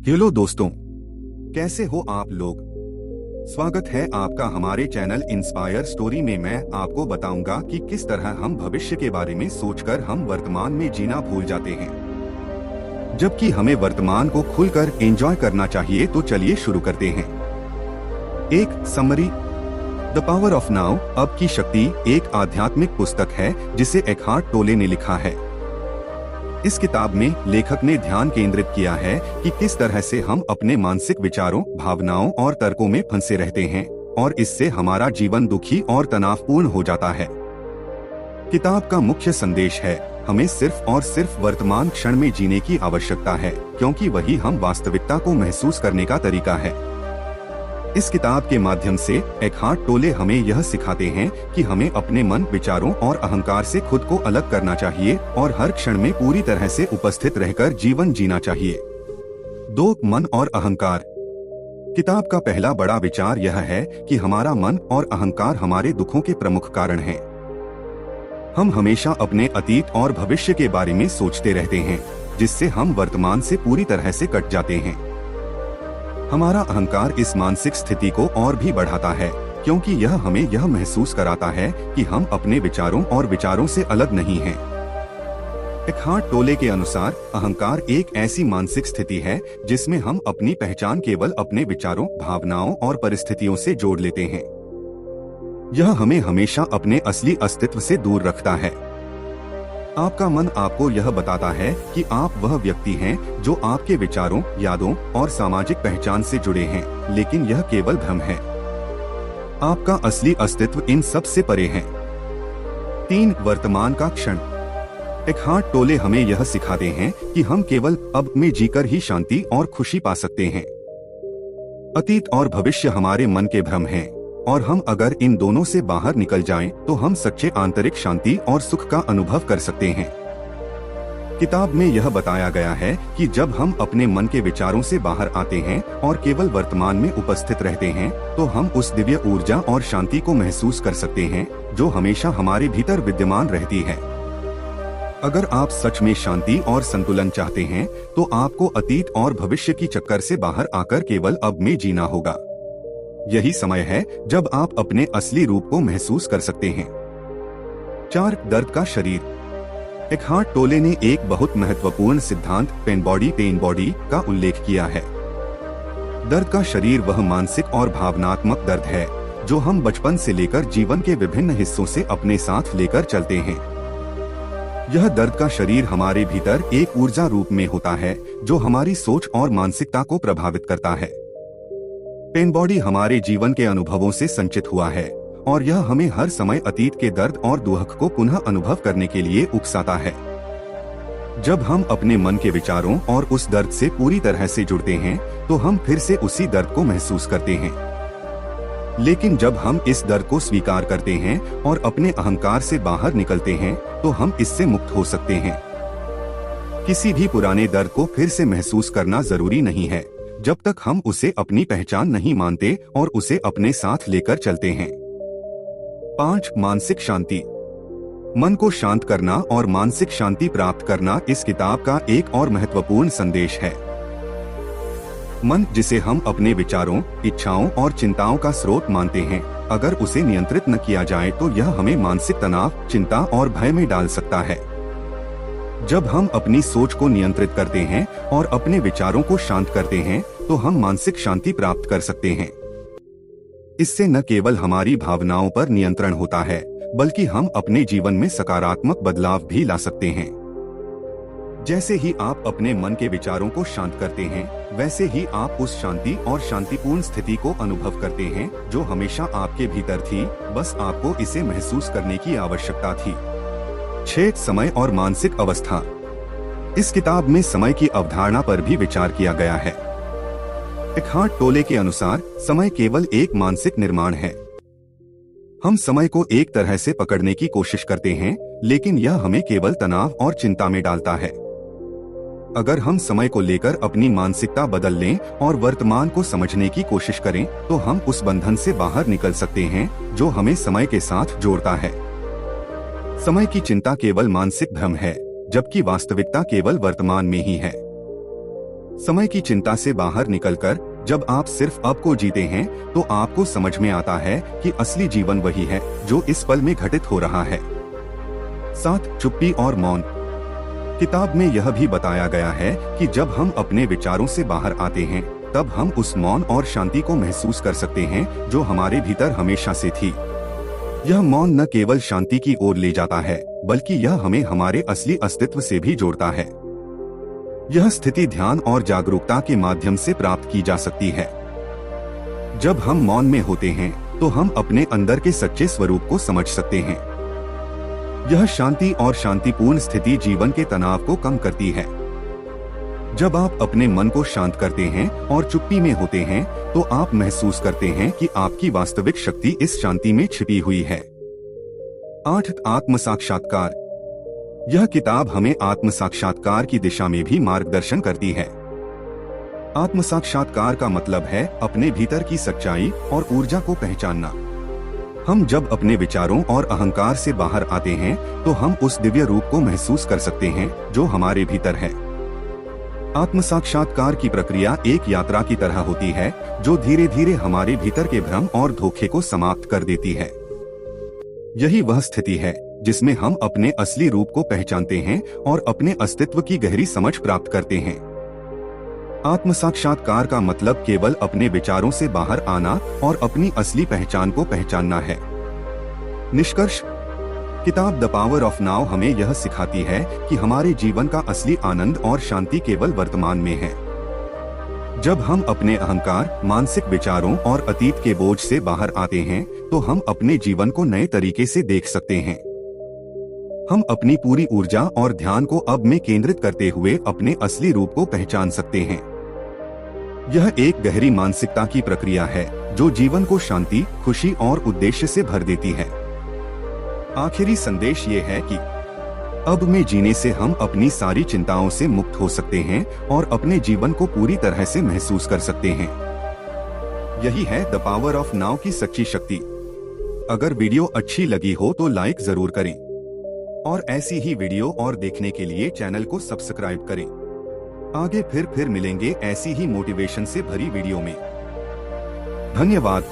Hello दोस्तों, कैसे हो आप लोग। स्वागत है आपका हमारे चैनल इंस्पायर स्टोरी में। मैं आपको बताऊंगा कि किस तरह हम भविष्य के बारे में सोचकर हम वर्तमान में जीना भूल जाते हैं, जबकि हमें वर्तमान को खुलकर एंजॉय करना चाहिए। तो चलिए शुरू करते हैं। एक summary, the power of now, अब की शक्ति, एक आध्यात्मिक पुस्तक है जिसे एकहार्ट टोले ने लिखा है। इस किताब में लेखक ने ध्यान केंद्रित किया है कि किस तरह से हम अपने मानसिक विचारों, भावनाओं और तर्कों में फंसे रहते हैं और इससे हमारा जीवन दुखी और तनावपूर्ण हो जाता है। किताब का मुख्य संदेश है, हमें सिर्फ और सिर्फ वर्तमान क्षण में जीने की आवश्यकता है, क्योंकि वही हम वास्तविकता को महसूस करने का तरीका है। इस किताब के माध्यम से एकहार्ट टोले हमें यह सिखाते हैं कि हमें अपने मन, विचारों और अहंकार से खुद को अलग करना चाहिए और हर क्षण में पूरी तरह से उपस्थित रहकर जीवन जीना चाहिए। 2. मन और अहंकार। किताब का पहला बड़ा विचार यह है कि हमारा मन और अहंकार हमारे दुखों के प्रमुख कारण हैं। हम हमेशा अपने अतीत और भविष्य के बारे में सोचते रहते हैं, जिससे हम वर्तमान से पूरी तरह से कट जाते हैं। हमारा अहंकार इस मानसिक स्थिति को और भी बढ़ाता है, क्योंकि यह हमें यह महसूस कराता है कि हम अपने विचारों और विचारों से अलग नहीं हैं। एकहार्ट टोले के अनुसार अहंकार एक ऐसी मानसिक स्थिति है जिसमें हम अपनी पहचान केवल अपने विचारों, भावनाओं और परिस्थितियों से जोड़ लेते हैं। यह हमें हमेशा अपने असली अस्तित्व से दूर रखता है। आपका मन आपको यह बताता है कि आप वह व्यक्ति हैं जो आपके विचारों, यादों और सामाजिक पहचान से जुड़े हैं, लेकिन यह केवल भ्रम है। आपका असली अस्तित्व इन सब से परे है। 3. वर्तमान का क्षण। एकहार्ट टोले हमें यह सिखाते हैं कि हम केवल अब में जीकर ही शांति और खुशी पा सकते हैं। अतीत और भविष्य हमारे मन के भ्रम हैं, और हम अगर इन दोनों से बाहर निकल जाएं, तो हम सच्चे आंतरिक शांति और सुख का अनुभव कर सकते हैं। किताब में यह बताया गया है कि जब हम अपने मन के विचारों से बाहर आते हैं और केवल वर्तमान में उपस्थित रहते हैं, तो हम उस दिव्य ऊर्जा और शांति को महसूस कर सकते हैं जो हमेशा हमारे भीतर विद्यमान रहती है। अगर आप सच में शांति और संतुलन चाहते हैं, तो आपको अतीत और भविष्य की चक्कर से बाहर आकर केवल अब में जीना होगा। यही समय है जब आप अपने असली रूप को महसूस कर सकते हैं। 4. दर्द का शरीर। एकहार्ट टोले ने एक बहुत महत्वपूर्ण सिद्धांत पेन बॉडी का उल्लेख किया है। दर्द का शरीर वह मानसिक और भावनात्मक दर्द है जो हम बचपन से लेकर जीवन के विभिन्न हिस्सों से अपने साथ लेकर चलते हैं। यह दर्द का शरीर हमारे भीतर एक ऊर्जा रूप में होता है जो हमारी सोच और मानसिकता को प्रभावित करता है। पेन बॉडी हमारे जीवन के अनुभवों से संचित हुआ है और यह हमें हर समय अतीत के दर्द और दुख को पुनः अनुभव करने के लिए उकसाता है। जब हम अपने मन के विचारों और उस दर्द से पूरी तरह से जुड़ते हैं, तो हम फिर से उसी दर्द को महसूस करते हैं। लेकिन जब हम इस दर्द को स्वीकार करते हैं और अपने अहंकार से बाहर निकलते हैं, तो हम इससे मुक्त हो सकते हैं। किसी भी पुराने दर्द को फिर से महसूस करना जरूरी नहीं है, जब तक हम उसे अपनी पहचान नहीं मानते और उसे अपने साथ लेकर चलते हैं। 5. मानसिक शांति। मन को शांत करना और मानसिक शांति प्राप्त करना इस किताब का एक और महत्वपूर्ण संदेश है। मन, जिसे हम अपने विचारों, इच्छाओं और चिंताओं का स्रोत मानते हैं, अगर उसे नियंत्रित न किया जाए तो यह हमें मानसिक तनाव, चिंता और भय में डाल सकता है। जब हम अपनी सोच को नियंत्रित करते हैं और अपने विचारों को शांत करते हैं, तो हम मानसिक शांति प्राप्त कर सकते हैं। इससे न केवल हमारी भावनाओं पर नियंत्रण होता है, बल्कि हम अपने जीवन में सकारात्मक बदलाव भी ला सकते हैं। जैसे ही आप अपने मन के विचारों को शांत करते हैं, वैसे ही आप उस शांति और शांतिपूर्ण स्थिति को अनुभव करते हैं जो हमेशा आपके भीतर थी, बस आपको इसे महसूस करने की आवश्यकता थी। 6. समय और मानसिक अवस्था। इस किताब में समय की अवधारणा पर भी विचार किया गया है। एकहार्ट टोले के अनुसार समय केवल एक मानसिक निर्माण है। हम समय को एक तरह से पकड़ने की कोशिश करते हैं, लेकिन यह हमें केवल तनाव और चिंता में डालता है। अगर हम समय को लेकर अपनी मानसिकता बदल लें और वर्तमान को समझने की कोशिश करें, तो हम उस बंधन से बाहर निकल सकते हैं जो हमें समय के साथ जोड़ता है। समय की चिंता केवल मानसिक भ्रम है, जबकि वास्तविकता केवल वर्तमान में ही है। समय की चिंता से बाहर निकलकर जब आप सिर्फ अब को जीते हैं तो आपको समझ में आता है कि असली जीवन वही है जो इस पल में घटित हो रहा है। 7 चुप्पी और मौन। किताब में यह भी बताया गया है कि जब हम अपने विचारों से बाहर आते हैं तब हम उस मौन और शांति को महसूस कर सकते हैं जो हमारे भीतर हमेशा से थी। यह मौन न केवल शांति की ओर ले जाता है बल्कि यह हमें हमारे असली अस्तित्व से भी जोड़ता है। यह स्थिति ध्यान और जागरूकता के माध्यम से प्राप्त की जा सकती है। जब हम मौन में होते हैं तो हम अपने अंदर के सच्चे स्वरूप को समझ सकते हैं। यह शांति और शांतिपूर्ण स्थिति जीवन के तनाव को कम करती है। जब आप अपने मन को शांत करते हैं और चुप्पी में होते हैं तो आप महसूस करते हैं कि आपकी वास्तविक शक्ति इस शांति में छिपी हुई है। 8 आत्म साक्षात्कार। यह किताब हमें आत्म साक्षात्कार की दिशा में भी मार्गदर्शन करती है। आत्म साक्षात्कार का मतलब है अपने भीतर की सच्चाई और ऊर्जा को पहचानना। हम जब अपने विचारों और अहंकार से बाहर आते हैं तो हम उस दिव्य रूप को महसूस कर सकते हैं जो हमारे भीतर है। आत्म साक्षात्कार की प्रक्रिया एक यात्रा की तरह होती है जो धीरे धीरे हमारे भीतर के भ्रम और धोखे को समाप्त कर देती है। यही वह स्थिति है जिसमें हम अपने असली रूप को पहचानते हैं और अपने अस्तित्व की गहरी समझ प्राप्त करते हैं। आत्म साक्षात्कार का मतलब केवल अपने विचारों से बाहर आना और अपनी असली पहचान को पहचानना है। निष्कर्ष, किताब द पावर ऑफ नाउ हमें यह सिखाती है कि हमारे जीवन का असली आनंद और शांति केवल वर्तमान में है। जब हम अपने अहंकार, मानसिक विचारों और अतीत के बोझ से बाहर आते हैं तो हम अपने जीवन को नए तरीके से देख सकते हैं। हम अपनी पूरी ऊर्जा और ध्यान को अब में केंद्रित करते हुए अपने असली रूप को पहचान सकते हैं। यह एक गहरी मानसिकता की प्रक्रिया है जो जीवन को शांति, खुशी और उद्देश्य से भर देती है। आखिरी संदेश ये है कि अब में जीने से हम अपनी सारी चिंताओं से मुक्त हो सकते हैं और अपने जीवन को पूरी तरह से महसूस कर सकते हैं। यही है द पावर ऑफ नाउ की सच्ची शक्ति। अगर वीडियो अच्छी लगी हो तो लाइक जरूर करें और ऐसी ही वीडियो और देखने के लिए चैनल को सब्सक्राइब करें। आगे फिर मिलेंगे ऐसी ही मोटिवेशन से भरी वीडियो में। धन्यवाद।